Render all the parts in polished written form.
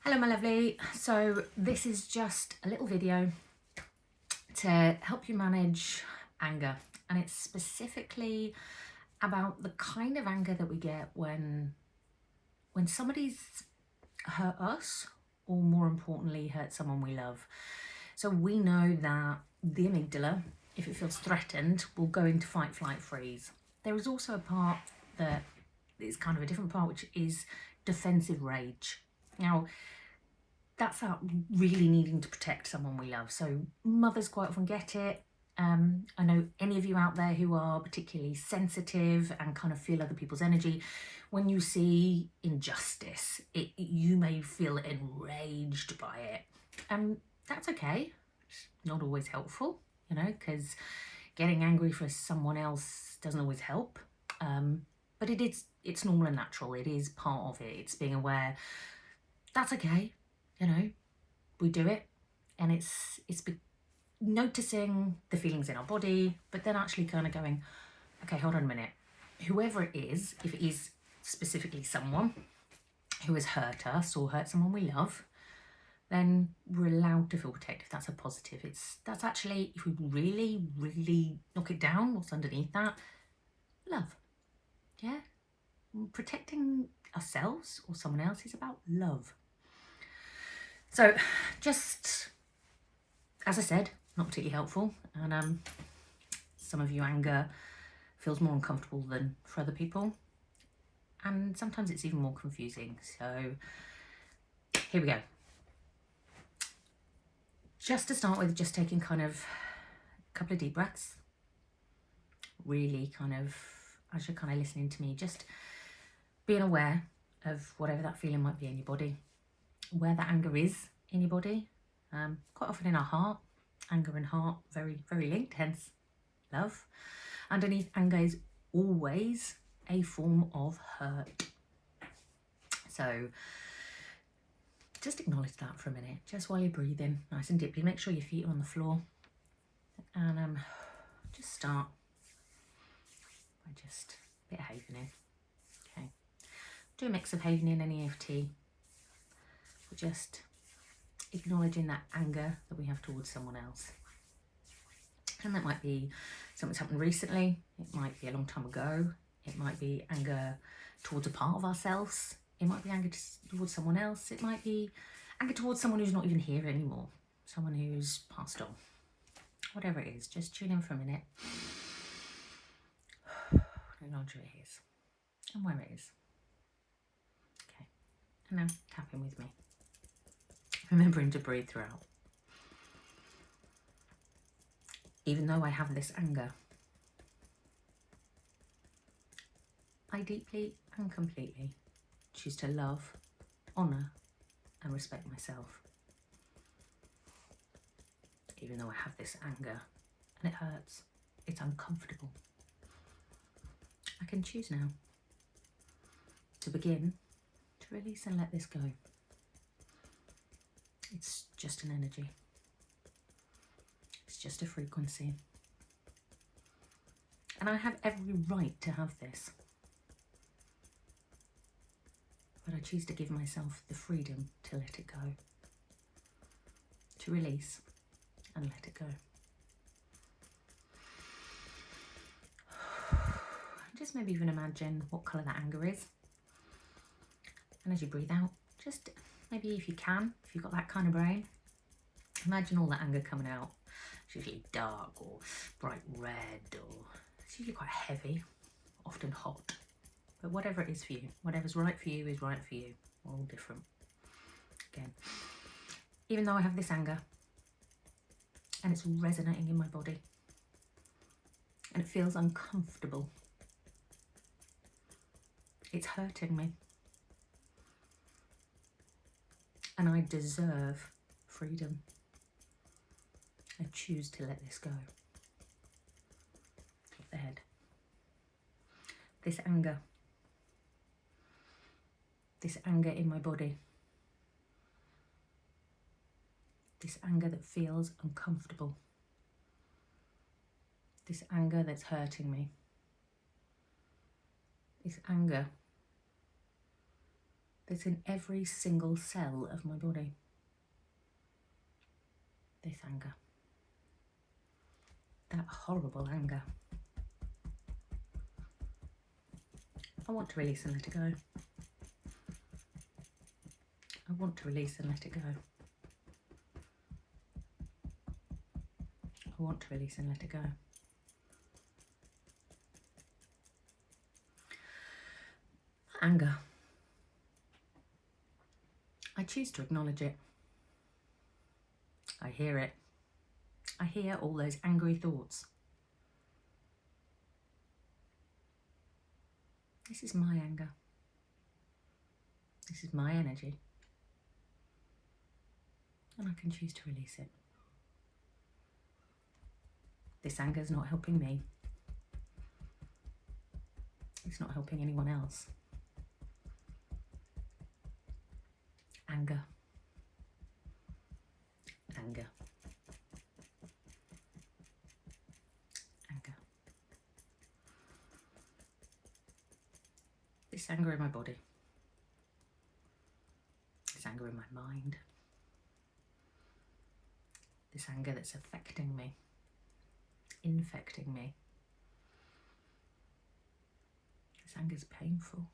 Hello my lovely, so this is just a little video to help you manage anger, and it's specifically about the kind of anger that we get when somebody's hurt us, or more importantly hurt someone we love. So we know that the amygdala, if it feels threatened, will go into fight, flight, freeze. There is also a part that is kind of a different part, which is defensive rage. Now, that's about really needing to protect someone we love. So mothers quite often get it. I know any of you out there who are particularly sensitive and kind of feel other people's energy, when you see injustice, you may feel enraged by it. And that's okay. It's not always helpful, you know, because getting angry for someone else doesn't always help. But it's normal and natural. It is part of it. It's being aware that's okay. You know, we do it, and it's noticing the feelings in our body, but then actually kind of going, okay, hold on a minute. Whoever it is, if it is specifically someone who has hurt us or hurt someone we love, then we're allowed to feel protective. That's a positive. That's actually, if we really, really knock it down, what's underneath that? Love. Yeah. Protecting ourselves or someone else is about love. So just, as I said, not particularly helpful, and some of you anger feels more uncomfortable than for other people, and sometimes it's even more confusing. So here we go. Just to start with, just taking kind of a couple of deep breaths, really kind of, as you're kind of listening to me, just being aware of whatever that feeling might be in your body, where that anger is in your body. Quite often in our heart. Anger and heart, very, very linked, hence love. Underneath anger is always a form of hurt. So just acknowledge that for a minute, just while you're breathing nice and deeply. Make sure your feet are on the floor, and just start by just a bit of Havening. Okay, do a mix of Havening and EFT. We're just acknowledging that anger that we have towards someone else. And that might be something's happened recently, it might be a long time ago, it might be anger towards a part of ourselves, it might be anger towards someone else, it might be anger towards someone who's not even here anymore, someone who's passed on. Whatever it is, just tune in for a minute. Acknowledge where it is and where it is. Okay, and now tap in with me, remembering to breathe throughout. Even though I have this anger, I deeply and completely choose to love, honour and respect myself. Even though I have this anger and it hurts, it's uncomfortable, I can choose now to begin to release and let this go. It's just an energy. It's just a frequency. And I have every right to have this. But I choose to give myself the freedom to let it go. To release and let it go. Just maybe even imagine what colour that anger is. And as you breathe out, just maybe if you can, if you've got that kind of brain, imagine all that anger coming out. It's usually dark or bright red, or it's usually quite heavy, often hot. But whatever it is for you, whatever's right for you is right for you. We're all different. Again, even though I have this anger and it's resonating in my body and it feels uncomfortable, it's hurting me, and I deserve freedom. I choose to let this go. Drop the head. This anger in my body, this anger that feels uncomfortable, this anger that's hurting me, this anger that's in every single cell of my body. This anger. That horrible anger. I want to release and let it go. I want to release and let it go. I want to release and let it go. Anger. I choose to acknowledge it. I hear it. I hear all those angry thoughts. This is my anger. This is my energy. And I can choose to release it. This anger is not helping me. It's not helping anyone else. Anger. Anger. Anger. This anger in my body. This anger in my mind. This anger that's affecting me, infecting me. This anger is painful.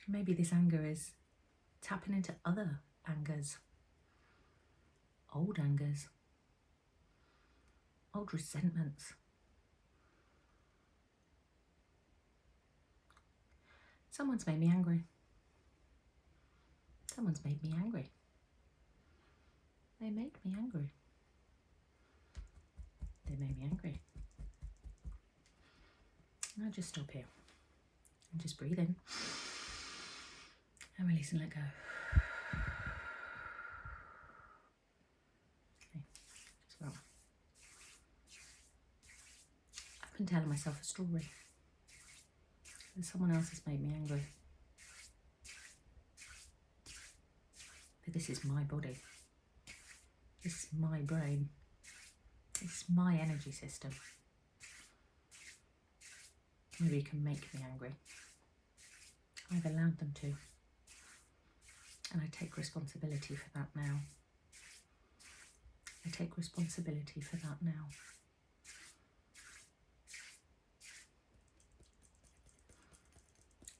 Maybe this anger is tapping into other angers, old resentments. Someone's made me angry. Someone's made me angry. They made me angry. They made me angry. And I just stop here and just breathe in and release and let go. Okay, just well. I've been telling myself a story that someone else has made me angry. But this is my body. This is my brain. This is my energy system. Maybe you can make me angry. I've allowed them to. And I take responsibility for that now. I take responsibility for that now.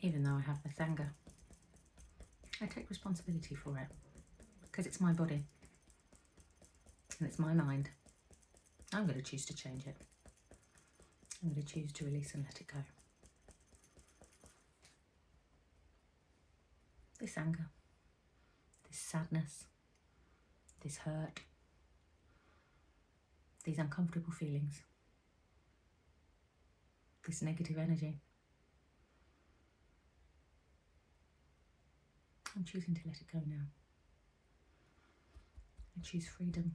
Even though I have this anger, I take responsibility for it because it's my body and it's my mind. I'm going to choose to change it. I'm going to choose to release and let it go. This anger, this sadness, this hurt, these uncomfortable feelings, this negative energy. I'm choosing to let it go now. I choose freedom.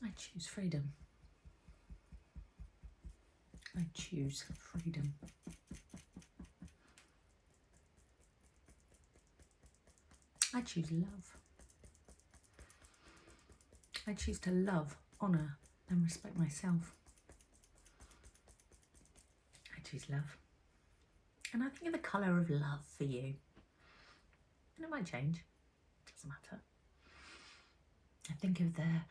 I choose freedom. I choose freedom. I choose love. I choose to love, honour and respect myself. I choose love. And I think of the colour of love for you. And it might change. It doesn't matter. I think of the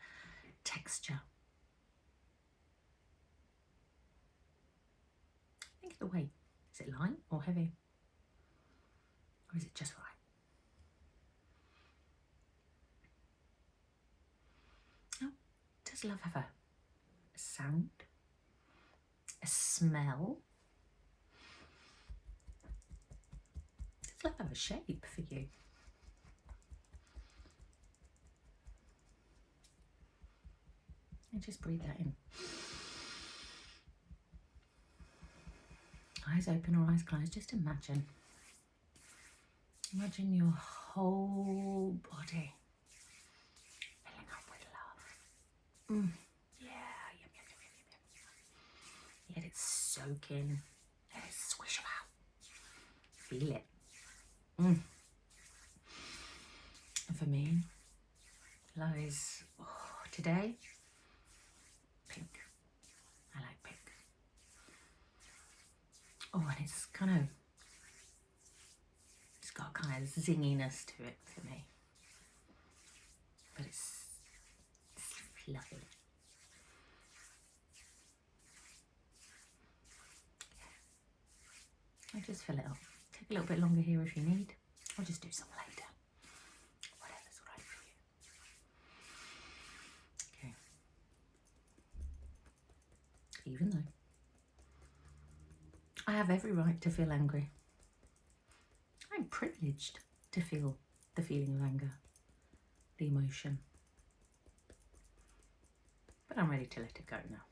texture. Think of the weight. Is it light or heavy? Or is it just right? Oh, does love have a sound? A smell? Does love have a shape for you? And just breathe that in. Eyes open or eyes closed, just imagine. Imagine your whole body filling up with love. Yeah, yum, yum, yum, yum, yum. Let it soak in. Let it swish out. Feel it. And for me, love is, today, pink. I like pink. Oh, and it's got kind of zinginess to it for me. But it's fluffy. I just fill it up. Take a little bit longer here if you need. I'll just do some later. Whatever's right for you. Okay. Even though I have every right to feel angry, I'm privileged to feel the feeling of anger, the emotion. But I'm ready to let it go now.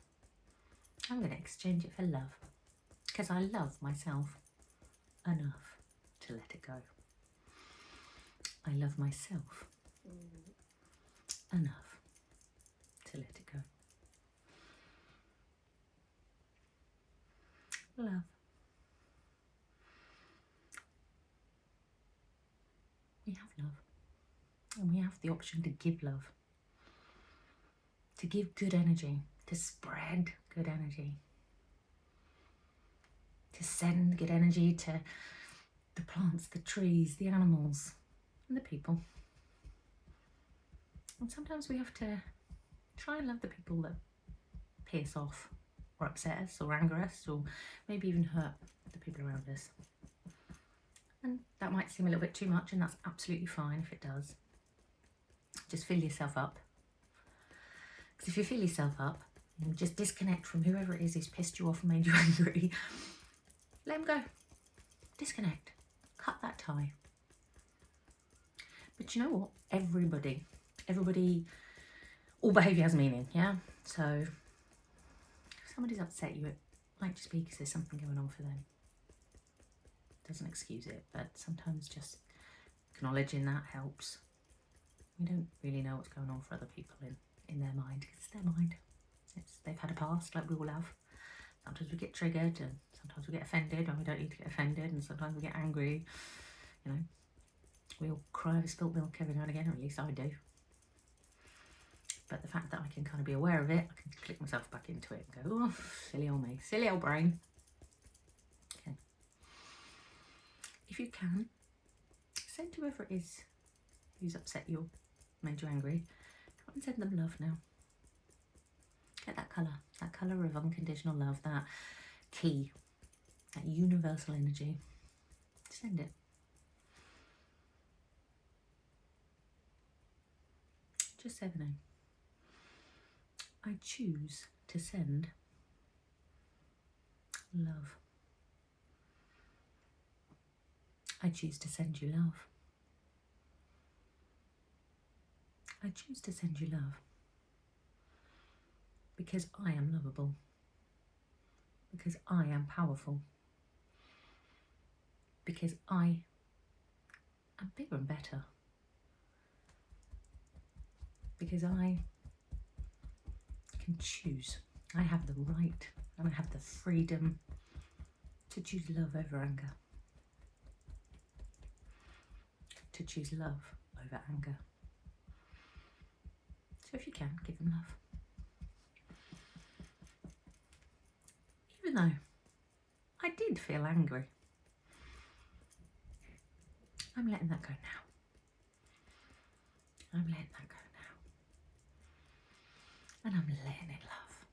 I'm going to exchange it for love, because I love myself enough to let it go. I love myself enough to let it go. Love. We have love, and we have the option to give love, to give good energy, to spread good energy, to send good energy to the plants, the trees, the animals, and the people. And sometimes we have to try and love the people that piss off or upset us or anger us or maybe even hurt the people around us. And that might seem a little bit too much, and that's absolutely fine if it does. Just fill yourself up. Because if you fill yourself up, you just disconnect from whoever it is who's pissed you off and made you angry. Let them go. Disconnect. Cut that tie. But you know what? Everybody, all behaviour has meaning, yeah? So if somebody's upset you, it might just be because there's something going on for them. Doesn't excuse it, but sometimes just acknowledging that helps. We don't really know what's going on for other people in their mind, because it's their mind. They've had a past, like we all have. Sometimes we get triggered, and sometimes we get offended when we don't need to get offended, and sometimes we get angry. You know, we all cry over spilt milk every now and again, or at least I do. But the fact that I can kind of be aware of it, I can click myself back into it and go, oh, silly old me, silly old brain. Okay. If you can, send whoever it is who's upset you, made you angry, go and send them love now. Get that colour of unconditional love, that key, that universal energy. Send it. Just say the name. I choose to send love. I choose to send you love. I choose to send you love. Because I am lovable. Because I am powerful. Because I am bigger and better. Because I can choose. I have the right and I have the freedom to choose love over anger. To choose love over anger. So if you can, give them love. Even though I did feel angry, I'm letting that go now. I'm letting that go now. And I'm letting it love.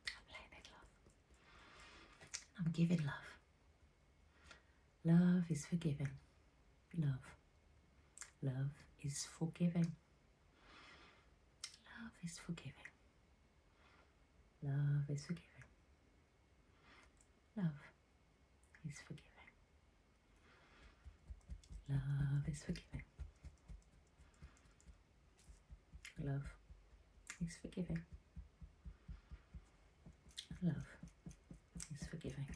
I'm letting it love. I'm giving love. Love is forgiving. Love. Love is forgiving. Love is forgiving. Love is forgiving. Love is forgiving. Love is forgiving. Love is forgiving. Love is forgiving.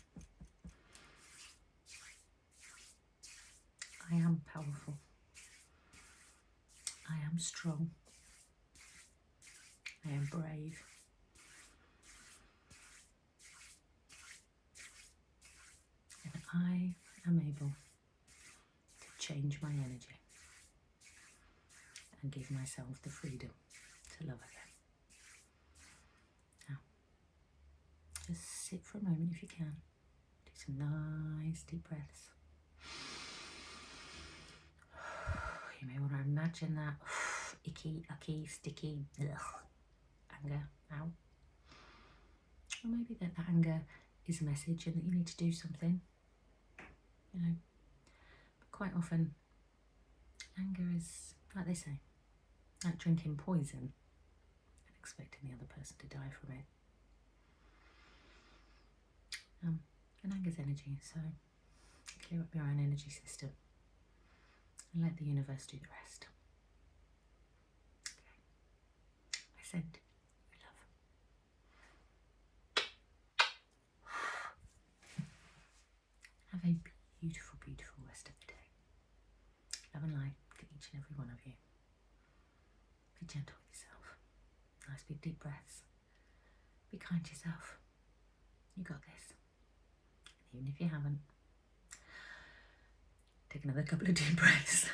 I am powerful. I am strong. I am brave. And I am able to change my energy and give myself the freedom to love again. Now, just sit for a moment if you can. Do Some nice deep breaths. You may want to imagine that icky, sticky anger out. Or maybe that anger is a message and that you need to do something, you know. But quite often, anger is, like they say, like drinking poison and expecting the other person to die from it. And anger's energy, so clear up your own energy system and let the universe do the rest. Okay. I send you love. Have a beautiful, beautiful rest of the day. Love and light to each and every one of you. Be gentle with yourself. Nice big deep breaths. Be kind to yourself. You got this. And even if you haven't, take another couple of deep breaths.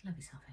Love yourself,